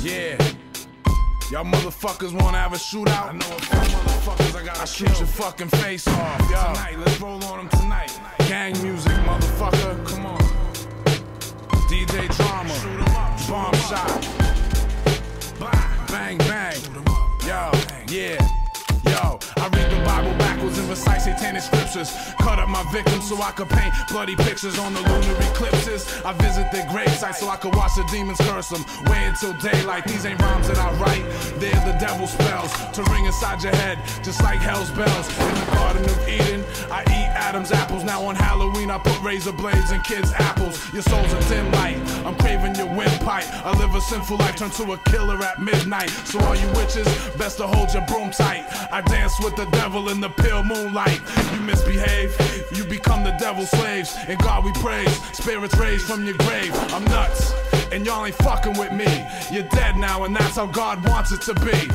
Yeah. Y'all motherfuckers wanna have a shootout? I know a few motherfuckers I gotta shoot your fucking face off. Yo. Tonight, let's roll on them tonight. Gang music, motherfucker. Come on. DJ Drama. Bomb shot. Bang, bang. Yo, yeah. Yo, I read the Bible backwards and recite satanic scriptures. Cut up my victims so I could paint bloody pictures on the lunar eclipses. I visit their grave sites so I could watch the demons curse them. Wait until daylight, these ain't rhymes that I write. They're the devil's spells to ring inside your head, just like hell's bells. In the Garden of Eden, I eat Adam's apples. Now on Halloween, I put razor blades in kids' apples. Your soul's a dim light, I'm craving your windpipe. I live a sinful life, turn to a killer at midnight. So all you witches, best to hold your broom tight. I dance with the devil in the pale moonlight. You misbehave, you become the devil's slaves. In God we praise, spirits raised from your grave. I'm nuts, and y'all ain't fucking with me. You're dead now, and that's how God wants it to be.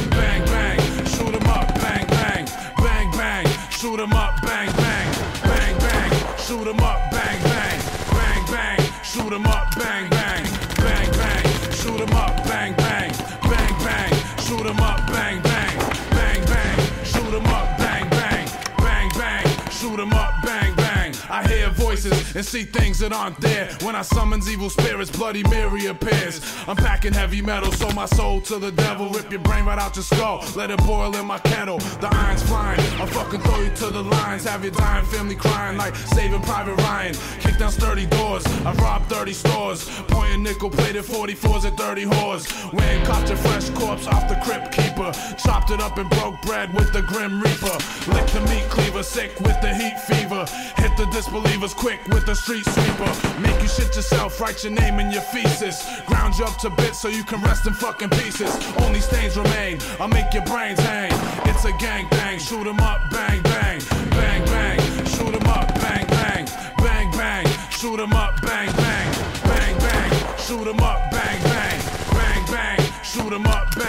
Bang, bang, shoot 'em up, bang, bang. Bang, bang, shoot 'em up, bang, bang. Bang, bang, shoot 'em up, bang, bang. Bang, bang, shoot 'em up, bang, bang. Bang, bang, shoot 'em up, bang, bang. Bang, bang, shoot 'em up, bang, bang. Bang, bang, shoot 'em up, bang, bang. Bang, bang, shoot 'em up, bang, bang. I hear voices and see things that aren't there. When I summons evil spirits, Bloody Mary appears. I'm packing heavy metal, sold my soul to the devil. Rip your brain right out your skull, let it boil in my kettle. The iron's flying, I'll fucking throw you to the lines. Have your dying family crying like Saving Private Ryan. Kick down sturdy doors, I've robbed 30 stores. Pointing nickel-plated 44s at dirty whores. Wayne copped your fresh corpse off the crypt keeper. Chopped it up and broke bread with the Grim Reaper. Licked the meat cleaver, sick with the heat fever. Hit the disbelievers quick with the street sweeper. Make you shit yourself, write your name in your feces. Ground you up to bits so you can rest in fucking pieces. Only stains remain, I'll make your brains hang. It's a gang bang, shoot 'em up, bang bang. Bang bang, shoot 'em up, bang bang. Bang bang, shoot 'em up, bang bang. Bang bang, shoot 'em up, bang bang. Bang bang, shoot 'em up, bang.